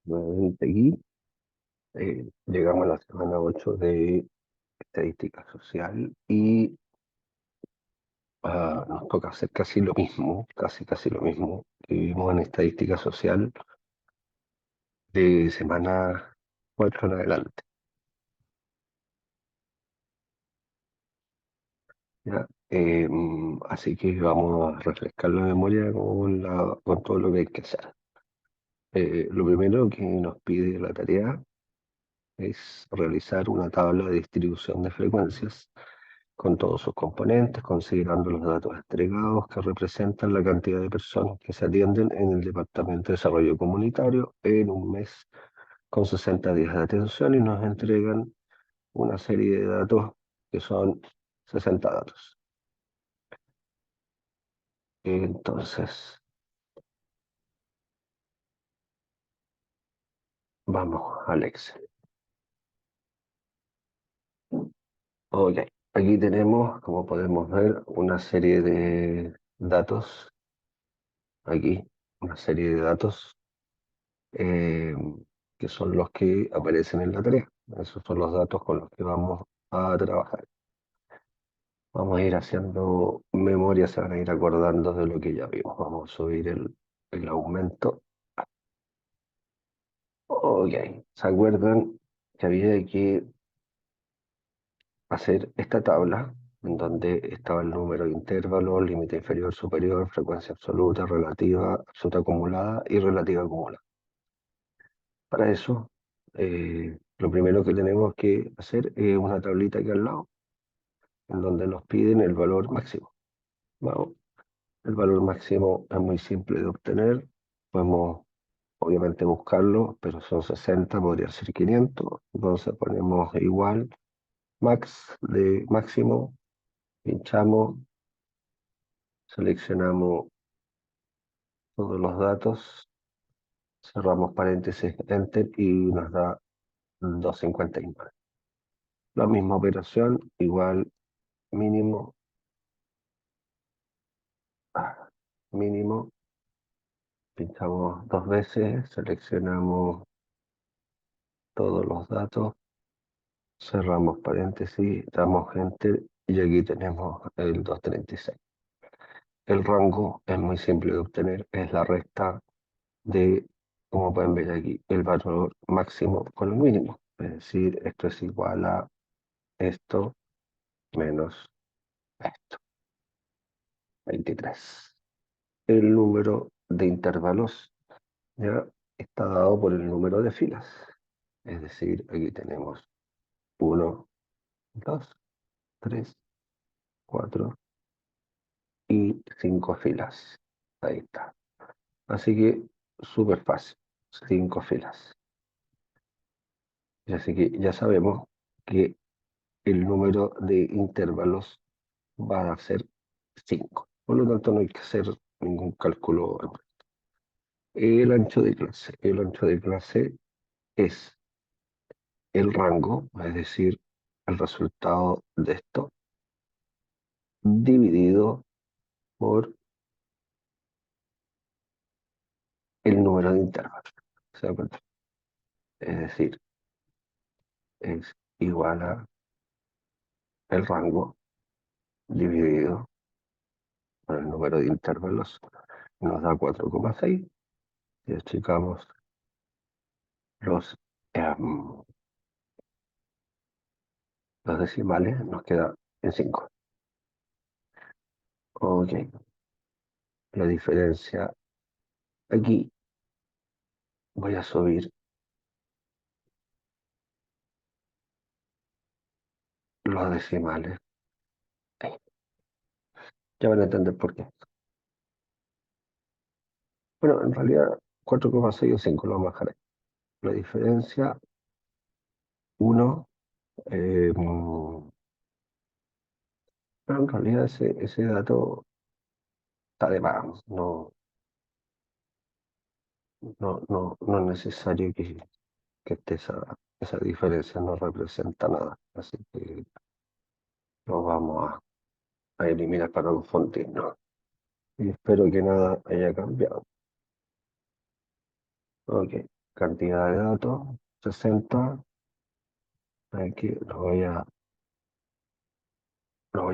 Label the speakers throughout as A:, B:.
A: Nuevamente aquí, llegamos a la semana 8 de estadística social y nos toca hacer casi lo mismo, casi lo mismo que vimos en estadística social de semana 4 en adelante. ¿Ya? Así que vamos a refrescar la memoria con todo lo que hay que hacer. Lo primero que nos pide la tarea es realizar una tabla de distribución de frecuencias con todos sus componentes, considerando los datos entregados que representan la cantidad de personas que se atienden en el Departamento de Desarrollo Comunitario en un mes con 60 días de atención y nos entregan una serie de datos que son 60 datos. Entonces, vamos al Excel. Ok, aquí tenemos, como podemos ver, una serie de datos, aquí, una serie de datos eh, que son los que aparecen en la tarea. Esos son los datos con los que vamos a trabajar. Vamos a ir haciendo memoria, se van a ir acordando de lo que ya vimos. Vamos a subir el aumento. Ok, ¿se acuerdan que había que hacer esta tabla en donde estaba el número de intervalos, límite inferior, superior, frecuencia absoluta, relativa, absoluta acumulada y relativa acumulada? Para eso, lo primero que tenemos que hacer es una tablita aquí al lado, en donde nos piden el valor máximo. Vamos, el valor máximo es muy simple de obtener. Podemos, obviamente, buscarlo, pero son 60, podría ser 500. Entonces ponemos igual, max de máximo, pinchamos, seleccionamos todos los datos, cerramos paréntesis, enter y nos da 259. La misma operación, igual mínimo, mínimo, pinchamos dos veces, seleccionamos todos los datos, cerramos paréntesis, damos enter y aquí tenemos el 236. El rango es muy simple de obtener, es la resta de, como pueden ver aquí, el valor máximo con el mínimo. Es decir, esto es igual a esto menos esto, 23. El número de intervalos ya está dado por el número de filas. Es decir, aquí tenemos uno, 2, 3, 4 y 5 filas. Ahí está. Así que súper fácil. 5 filas. Y así que ya sabemos que el número de intervalos va a ser 5. Por lo tanto, no hay que hacer ningún cálculo. El ancho de clase. El ancho de clase es el rango, es decir, el resultado de esto, dividido por el número de intervalos. ¿Se da cuenta? Es decir, es igual a el rango dividido por el número de intervalos. Nos da 4,6. Si achicamos los, em, los decimales, nos queda en 5. Ok, la diferencia aquí, voy a subir los decimales. Ahí. Ya van a entender por qué. Bueno, en realidad 4,6 o 5 lo vamos a dejar ahí. La diferencia, 1, pero en realidad ese dato está de más. No es necesario que esté esa diferencia, no representa nada. Así que lo vamos a eliminar para confundirnos. Y espero que nada haya cambiado. Ok, cantidad de datos, 60. Aquí lo voy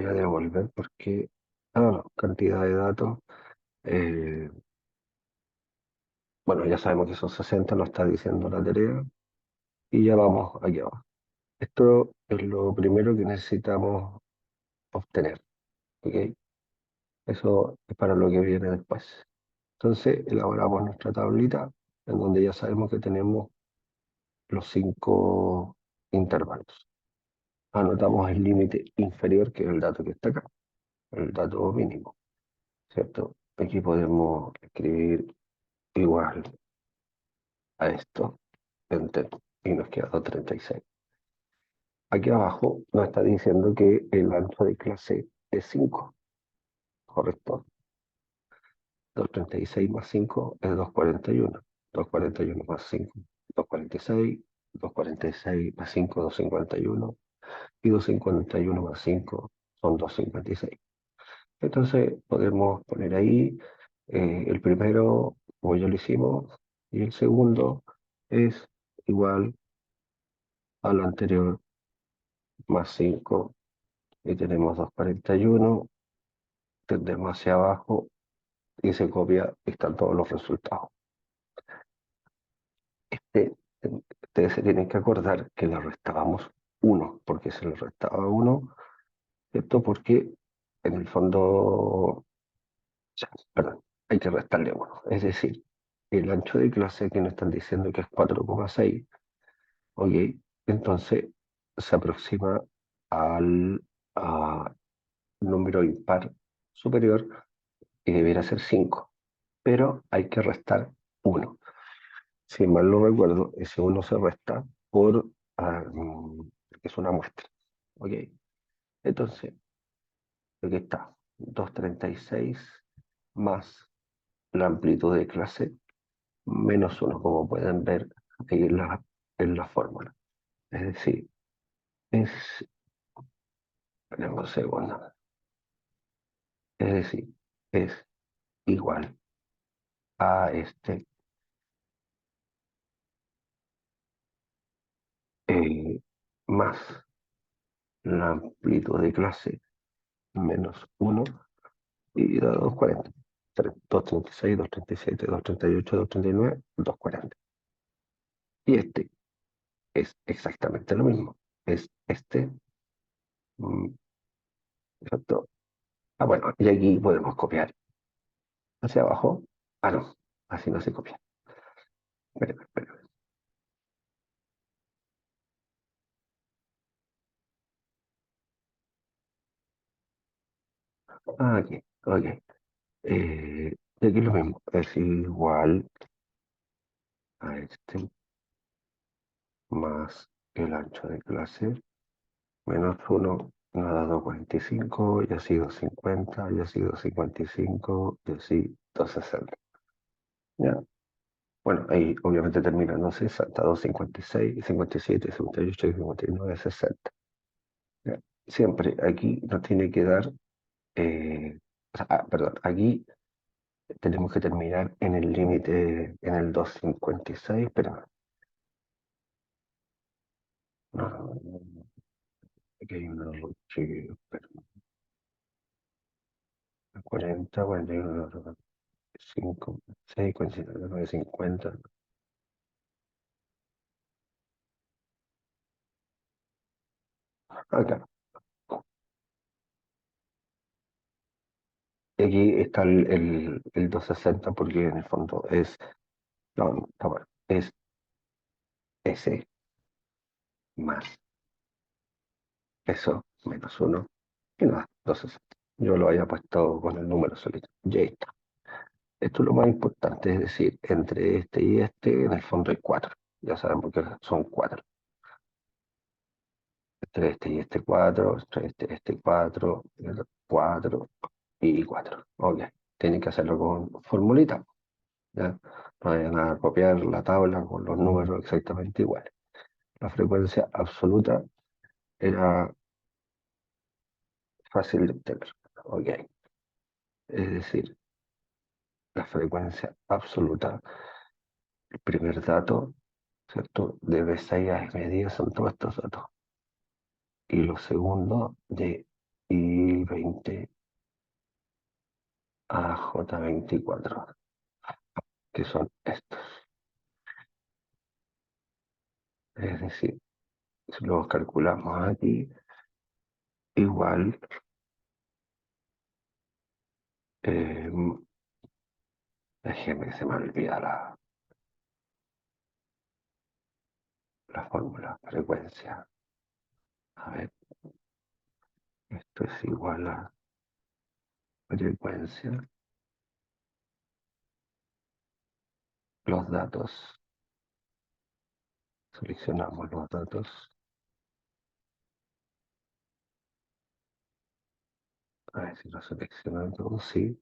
A: a devolver porque, no, cantidad de datos, eh, bueno, ya sabemos que son 60, lo está diciendo la tarea, y ya vamos aquí abajo. Esto es lo primero que necesitamos obtener, ¿ok? Eso es para lo que viene después. Entonces, elaboramos nuestra tablita en donde ya sabemos que tenemos los 5 intervalos. Anotamos el límite inferior, que es el dato que está acá, el dato mínimo, ¿cierto? Aquí podemos escribir igual a esto, enter, y nos queda 236. Aquí abajo nos está diciendo que el ancho de clase es 5, ¿correcto? 236 más 5 es 241. 241 más 5, 246. 246 más 5, 251. Y 251 más 5 son 256. Entonces podemos poner ahí el primero, como ya lo hicimos, y el segundo es igual al anterior más 5, y tenemos 241, tendemos hacia abajo y se copia y están todos los resultados. Eh, Ustedes se tienen que acordar que le restábamos 1, porque se le restaba 1, ¿cierto? Porque en el fondo, ya, perdón, hay que restarle 1. Es decir, el ancho de clase que nos están diciendo que es 4,6, ¿ok? Entonces se aproxima al a, número impar superior y debiera ser 5, pero hay que restar 1. Si mal no recuerdo, ese 1 se resta por, que es una muestra. ¿Ok? Entonces, aquí está 236 más la amplitud de clase menos 1, como pueden ver ahí en la fórmula. Es decir, es, esperemos un segundo, es decir, es igual a este eh, más la amplitud de clase menos 1 y da 240. 236, 237, 238, 239, 240. Y este es exactamente lo mismo. Es este. mm, Exacto. Ah, bueno, y aquí podemos copiar hacia abajo. Ah, no, así no se copia. Espérame, espérame. Ah, aquí, ok. Y aquí lo mismo. Es igual a este más el ancho de clase menos 1 me ha dado 45, y así 250, y así 255, y así 260. ¿Ya? Bueno, ahí obviamente termina, no sé, salta 256, 57, 58, 59, 60. ¿Ya? Siempre aquí nos tiene que dar, perdón, aquí tenemos que terminar en el límite, en el 256, pero no, aquí hay una roche, pero 40, 41, 5, 6, 49, 50. Ah, claro. Y aquí está el 260 porque en el fondo es, no, no, está bueno, es S más eso menos 1 y nada, 260. Yo lo había puesto con el número solito. Ya está. Esto es lo más importante, es decir, entre este y este, en el fondo hay 4. Ya sabemos que son 4. Entre este y este 4, entre este y este 4, 4 y 4. Ok. Tienen que hacerlo con formulita. ¿Ya? No vayan a copiar la tabla con los números exactamente iguales. La frecuencia absoluta era fácil de obtener. Ok. Es decir, la frecuencia absoluta El primer dato, ¿cierto? De B6 a E media son todos estos datos. Y los segundos de I20 a J24, que son estos. Es decir, si los calculamos aquí, igual, eh, déjeme que se me olvida la fórmula, frecuencia. A ver, esto es igual a frecuencia, los datos, seleccionamos los datos, a ver si lo seleccionan todos, sí,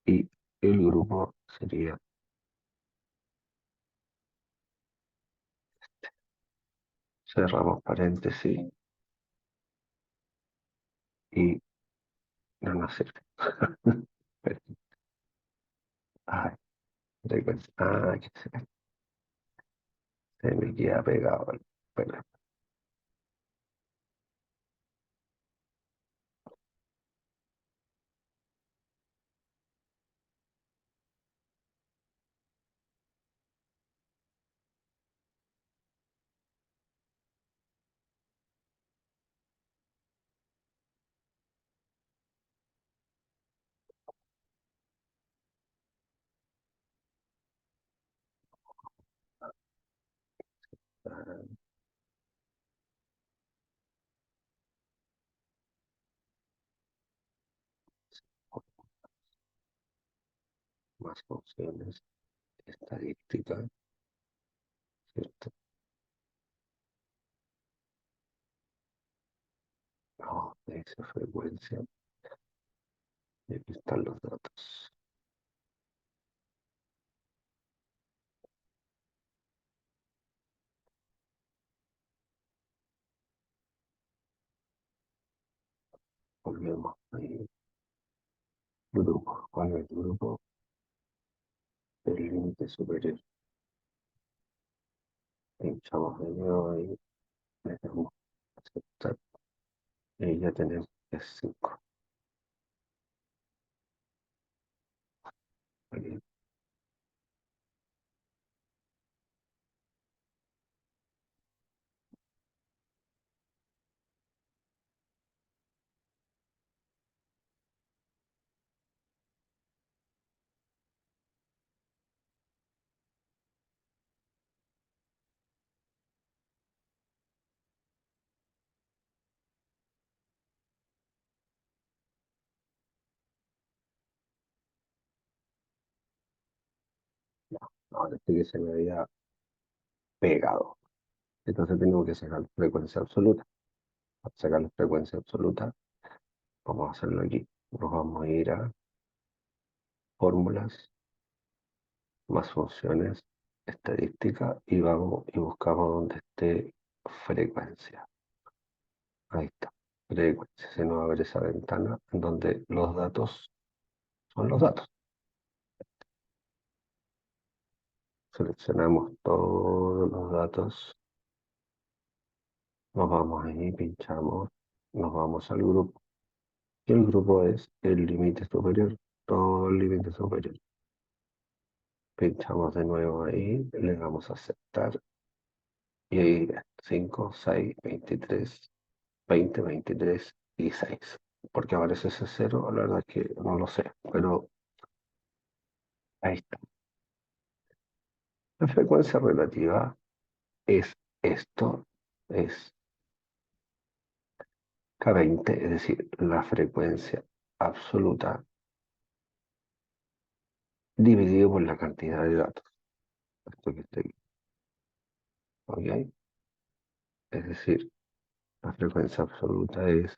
A: y el grupo sería, cerramos paréntesis y no nos sirve. Ay, frecuencia, que se me queda pegado. Bueno, ah, más funciones, estadística, ¿cierto? No, de esa frecuencia, y aquí están los datos. Volvemos ahí. Grupo, ¿cuál es el grupo? El límite superior. Pinchamos de nuevo ahí, le damos a aceptar y ya tenemos el 5. Aquí ahora sí que se me había pegado. Entonces tenemos que sacar la frecuencia absoluta. Para sacar la frecuencia absoluta, vamos a hacerlo aquí. Nos vamos a ir a fórmulas, más funciones, estadística y vamos y buscamos donde esté frecuencia. Ahí está. Frecuencia. Se nos abre esa ventana en donde los datos son los datos. Seleccionamos todos los datos, nos vamos ahí, pinchamos, nos vamos al grupo. Y el grupo es el límite superior, todo el límite superior. Pinchamos de nuevo ahí, le damos a aceptar. Y ahí 5, 6, 23, 20, 23 y 6. ¿Por qué aparece ese cero? La verdad es que no lo sé, pero ahí está. La frecuencia relativa es esto, es K20, es decir, la frecuencia absoluta dividido por la cantidad de datos. Esto que está aquí, ¿ok? Es decir, la frecuencia absoluta es,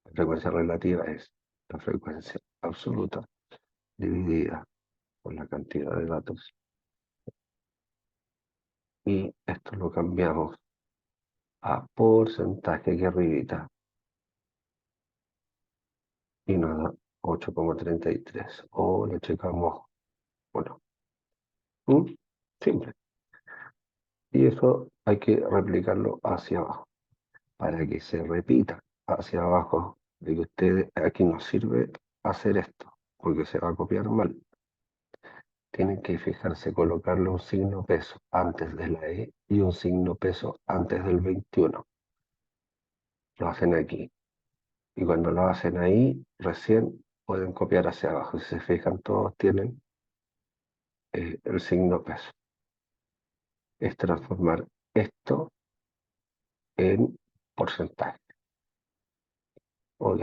A: la frecuencia relativa es la frecuencia absoluta dividida por la cantidad de datos. Y esto lo cambiamos a porcentaje aquí arribita y nos da 8,33. O lo checamos, bueno, ¿Mm? Simple. Y eso hay que replicarlo hacia abajo para que se repita hacia abajo. De que ustedes, aquí nos sirve hacer esto, porque se va a copiar mal. Tienen que fijarse, colocarle un signo peso antes de la E y un signo peso antes del 21. Lo hacen aquí. Y cuando lo hacen ahí, recién pueden copiar hacia abajo. Si se fijan, todos tienen el signo peso. Es transformar esto en porcentaje. Ok.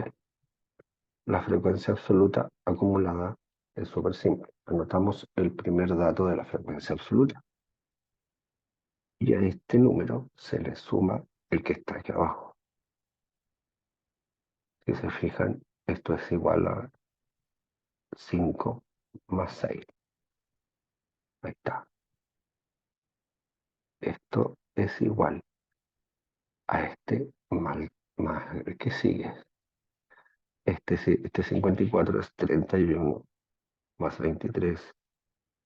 A: La frecuencia absoluta acumulada es súper simple. Anotamos el primer dato de la frecuencia absoluta. Y a este número se le suma el que está aquí abajo. Si se fijan, esto es igual a 5 más 6. Ahí está. Esto es igual a este más el que sigue. Este 54 es 31 más 23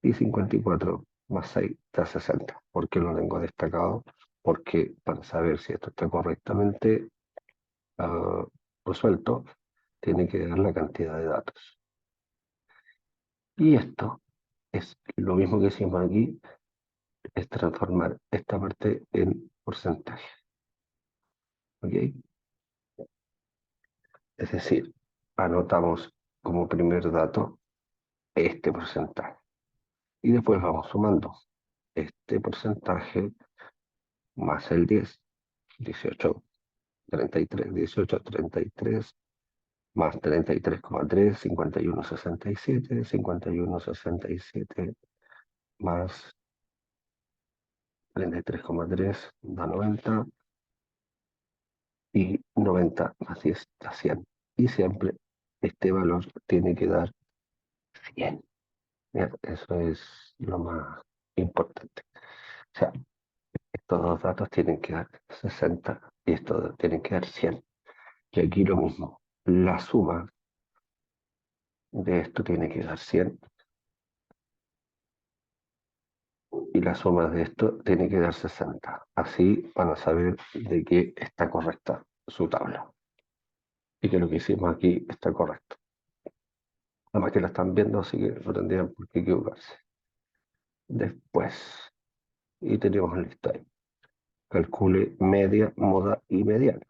A: y 54 más 6 da 60. ¿Por qué lo tengo destacado? Porque para saber si esto está correctamente ah, resuelto, tiene que dar la cantidad de datos. Y esto es lo mismo que hicimos aquí, es transformar esta parte en porcentaje. ¿Ok? Es decir, anotamos como primer dato este porcentaje. Y después vamos sumando este porcentaje más el 10, 18, 33, 18, 33, más 33,3, 51,67, 51,67, más 33,3 da 90 y 90 más 10 da 100. Y siempre este valor tiene que dar 100. Mira, eso es lo más importante. O sea, estos dos datos tienen que dar 60 y estos tienen que dar 100. Y aquí lo mismo. La suma de esto tiene que dar 100 y la suma de esto tiene que dar 60. Así van a saber de que está correcta su tabla y que lo que hicimos aquí está correcto. Nada más que la están viendo, así que no tendrían por qué equivocarse. Después, y tenemos listo ahí. Calcule media, moda y mediana.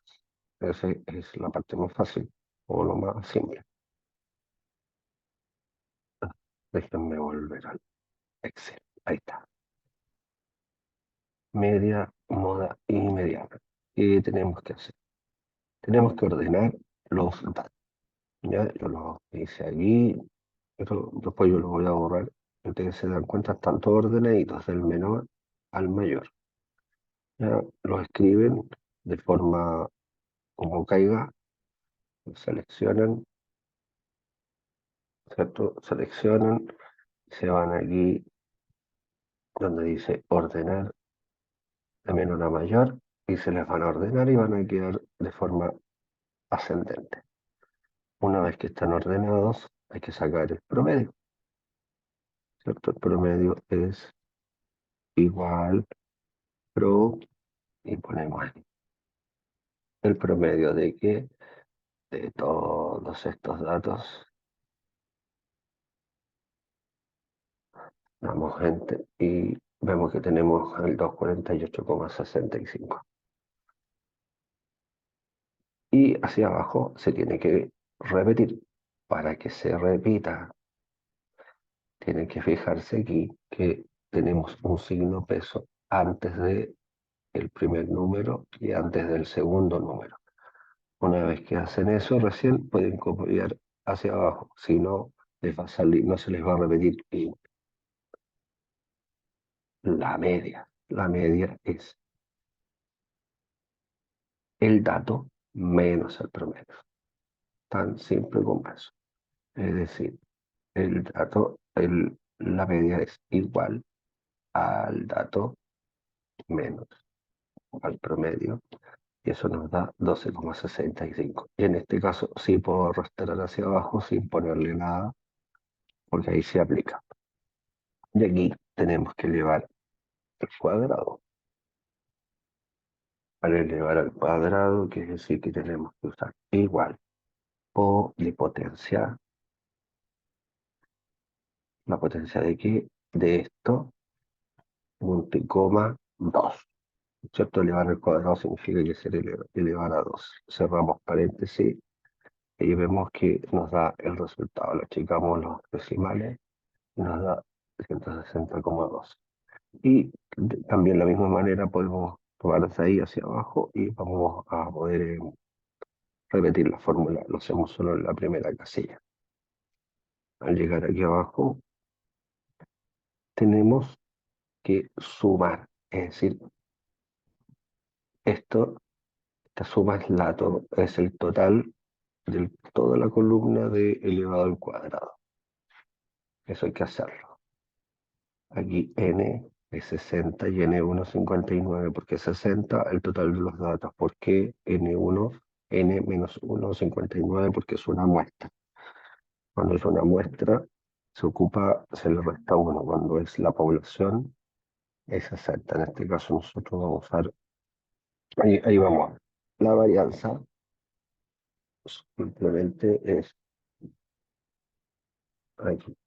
A: Esa es la parte más fácil o lo más simple. Déjenme volver al Excel. Ahí está. Media, moda y mediana. ¿Qué tenemos que hacer? Tenemos que ordenar los datos. Ya, yo lo hice aquí, pero después yo lo voy a borrar. Ustedes se dan cuenta, están todos ordenaditos del menor al mayor. Ya, los escriben de forma como caiga, seleccionan, ¿cierto? Seleccionan, se van aquí donde dice ordenar de menor a mayor y se les van a ordenar y van a quedar de forma ascendente. Una vez que están ordenados, hay que sacar el promedio, ¿cierto? El promedio es igual pro y ponemos aquí el promedio de que de todos estos datos damos enter y vemos que tenemos el 248,65. Y hacia abajo se tiene que repetir. Para que se repita, tienen que fijarse aquí que tenemos un signo peso antes de el primer número y antes del segundo número. Una vez que hacen eso, recién pueden copiar hacia abajo. Si no, les va a salir, no se les va a repetir. Y la media. La media es el dato menos el promedio. Tan simple como eso. Es decir, la media es igual al dato menos al promedio. Y eso nos da 12,65. Y en este caso sí puedo rastrear hacia abajo sin ponerle nada, porque ahí se aplica. Y aquí tenemos que elevar al cuadrado. Para elevar al cuadrado quiere decir que tenemos que usar igual o de potencia. ¿La potencia de qué? De esto, punto y coma, 2. ¿Cierto? Elevar al cuadrado significa que ser elevar a 2. Cerramos paréntesis y vemos que nos da el resultado. Le achicamos los decimales y nos da 160,2. Y también de la misma manera podemos tomar de ahí hacia abajo y vamos a poder repetir la fórmula. Lo hacemos solo en la primera casilla. Al llegar aquí abajo, tenemos que sumar. Es decir, esta suma es el total de toda la columna de elevado al cuadrado. Eso hay que hacerlo. Aquí n es 60 y n1 59, porque 60 el total de los datos. ¿Por qué n1, n menos 1, 59? Porque es una muestra. Cuando es una muestra, se le resta 1. Cuando es la población, es 60. En este caso nosotros vamos a usar, ahí vamos, la varianza simplemente es aquí,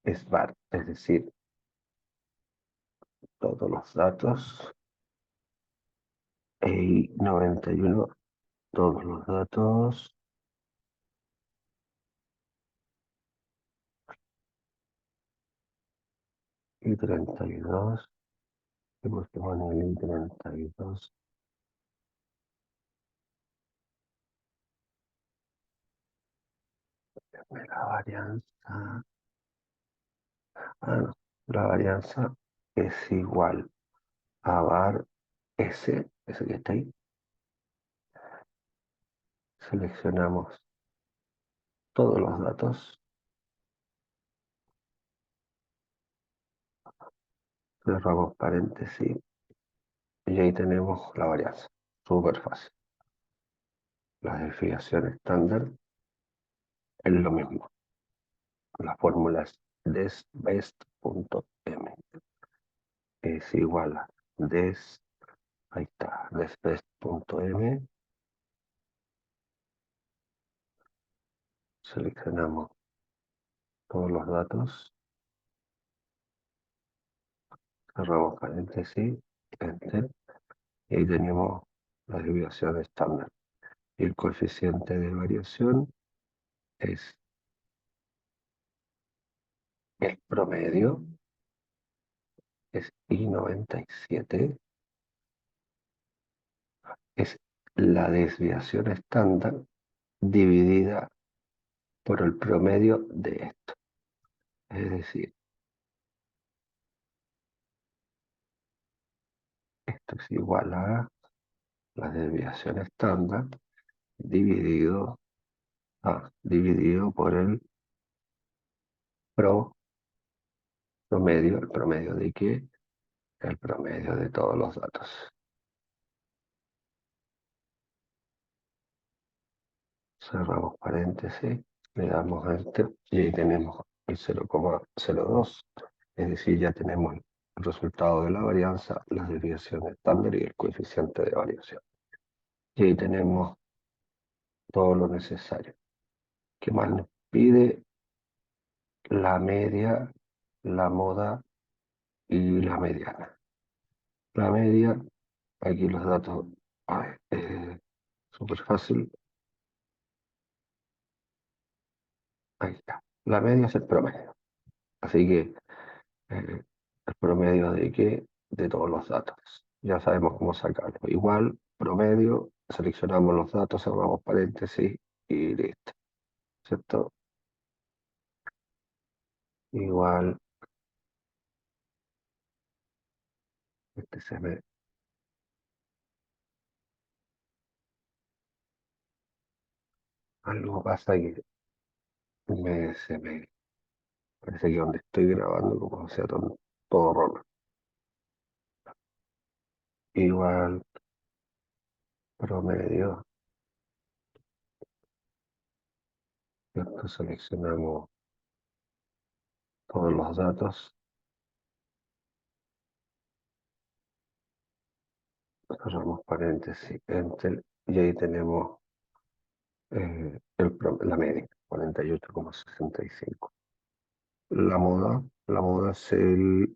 A: es var, es decir, todos los datos, y 91, todos los datos, y 32, tenemos que poner el y 32, la varianza, no, la varianza es igual a var ese que está ahí, seleccionamos todos los datos, cerramos paréntesis, y ahí tenemos la varianza, súper fácil. La desviación estándar es lo mismo. La fórmula es desbest.m es igual a ahí está, desbest.m. Seleccionamos todos los datos, cerramos paréntesis, enter, y ahí tenemos la desviación estándar. Y el coeficiente de variación es el promedio, es I97, es la desviación estándar dividida por el promedio de esto. Es decir, esto es igual a la desviación estándar dividido, dividido por el promedio. ¿El promedio de qué? El promedio de todos los datos. Cerramos paréntesis, le damos a Enter y ahí tenemos el 0,02. Es decir, ya tenemos el resultado de la varianza, la desviación estándar y el coeficiente de variación. Y ahí tenemos todo lo necesario. ¿Qué más nos pide? La media, la moda y la mediana. La media, aquí los datos, súper fácil, ahí está. La media es el promedio. Así que el promedio de qué, de todos los datos. Ya sabemos cómo sacarlo. Igual, promedio, seleccionamos los datos, cerramos paréntesis y listo. ¿Cierto? Igual, este se me, algo pasa que se me parece que donde estoy grabando, como sea todo rolo. Igual, promedio, ¿cierto? Seleccionamos todos los datos, cerramos paréntesis, enter, y ahí tenemos la media, 48,65. La moda es el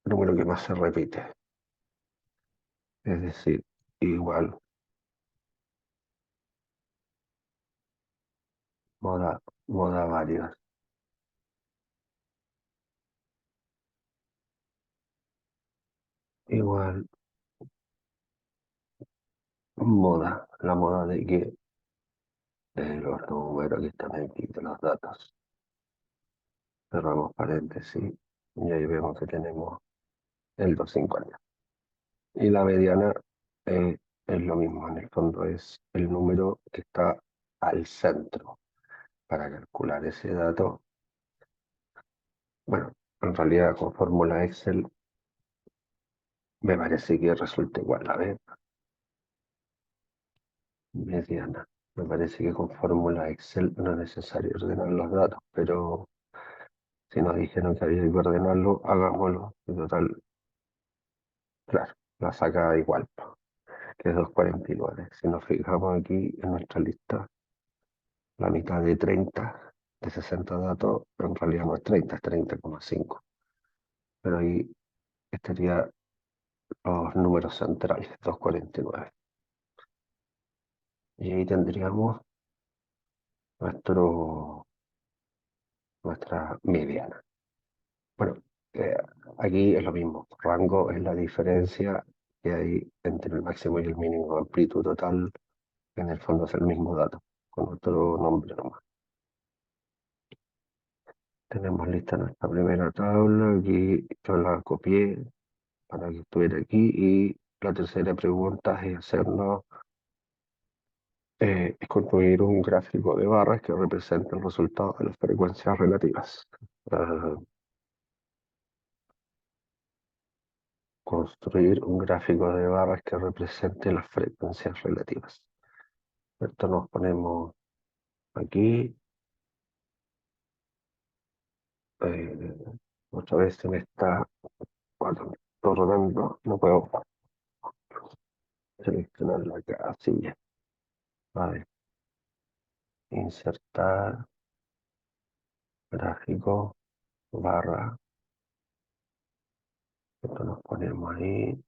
A: número que más se repite, es decir, igual, moda, moda varias, igual, la moda de que los números que están aquí, de los datos, cerramos paréntesis, y ahí vemos que tenemos el 250. Y la mediana es lo mismo, en el fondo es el número que está al centro. Para calcular ese dato, bueno, en realidad con fórmula Excel me parece que resulta igual, a ver, mediana. Me parece que con fórmula Excel no es necesario ordenar los datos, pero si nos dijeron que había que ordenarlo, hagámoslo. Y total, claro, la saca igual, po, que es 249. Si nos fijamos aquí en nuestra lista, la mitad de 30 de 60 datos, en realidad no es 30, es 30,5. Pero ahí estaría los números centrales, 249. Y ahí tendríamos nuestro, nuestra mediana. Bueno, eh, aquí es lo mismo. Rango es la diferencia que hay entre el máximo y el mínimo. Amplitud total, en el fondo es el mismo dato, con otro nombre nomás. Tenemos lista nuestra primera tabla. Aquí yo la copié para que estuviera aquí. Y la tercera pregunta es hacernos, es construir un gráfico de barras que represente el resultado de las frecuencias relativas. Ah, construir un gráfico de barras que represente las frecuencias relativas. Esto nos ponemos aquí. eh, Otra vez se me está rodando, no puedo seleccionar la casilla. A ver, insertar, gráfico, barra. Esto nos ponemos ahí,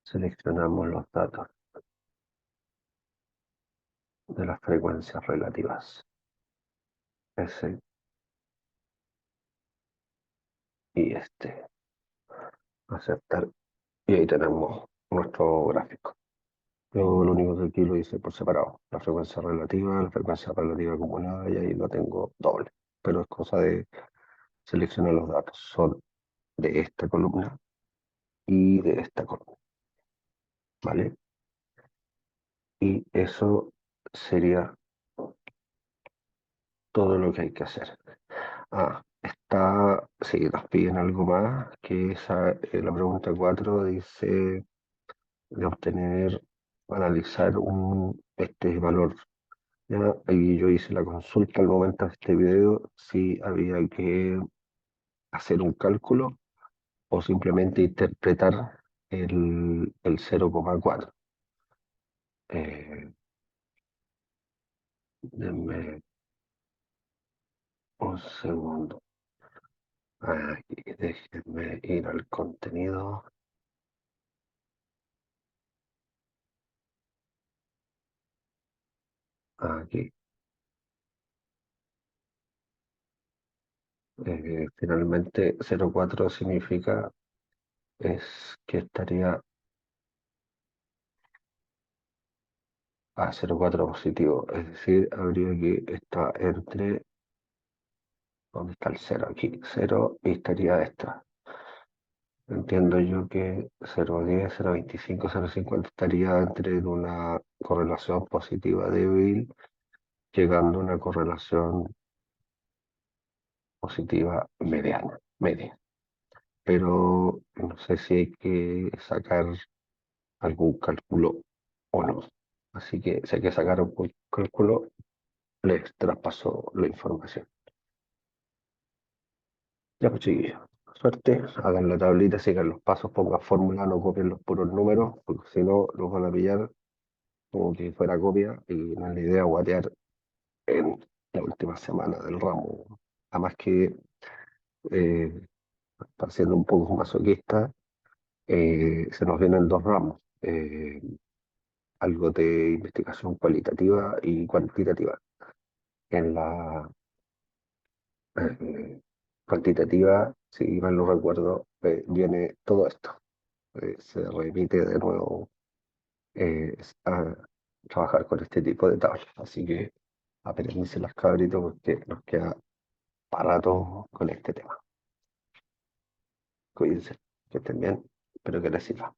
A: seleccionamos los datos de las frecuencias relativas. Ese y este. Aceptar. Y ahí tenemos nuestro gráfico. Yo lo único que aquí lo hice por separado. La frecuencia relativa acumulada, y ahí lo tengo doble. Pero es cosa de seleccionar los datos. Son de esta columna y de esta columna. ¿Vale? Y eso sería todo lo que hay que hacer. Si nos piden algo más, que la pregunta 4 dice de obtener, analizar este valor. Ya, ahí yo hice la consulta al momento de este video si había que hacer un cálculo o simplemente interpretar el 0,4. Eh, Denme un segundo. Aquí, déjenme ir al contenido. Aquí. Finalmente, 0,4 significa es que estaría a 0,4 positivo. Es decir, habría que estar entre. ¿Dónde está el cero? Aquí, cero, y estaría esta. Entiendo yo que 0,10, 0,25, 0,50 estaría entre una correlación positiva débil, llegando a una correlación positiva mediana, media. Pero no sé si hay que sacar algún cálculo o no. Así que si hay que sacar un cálculo, les traspaso la información. Ya, pues, chiquillos. Suerte, hagan la tablita, sigan los pasos, pongan fórmula, no copien los puros números, porque si no los van a pillar como que fuera copia y no es la idea guatear en la última semana del ramo. Además que, eh, para siendo un poco masoquista, se nos vienen dos ramos, algo de investigación cualitativa y cuantitativa. En la cuantitativa, si mal no recuerdo, viene todo esto. Se repite de nuevo a trabajar con este tipo de tablas. Así que apréndanse las cabritos porque nos queda para rato con este tema. Cuídense, que estén bien, espero que les sirva.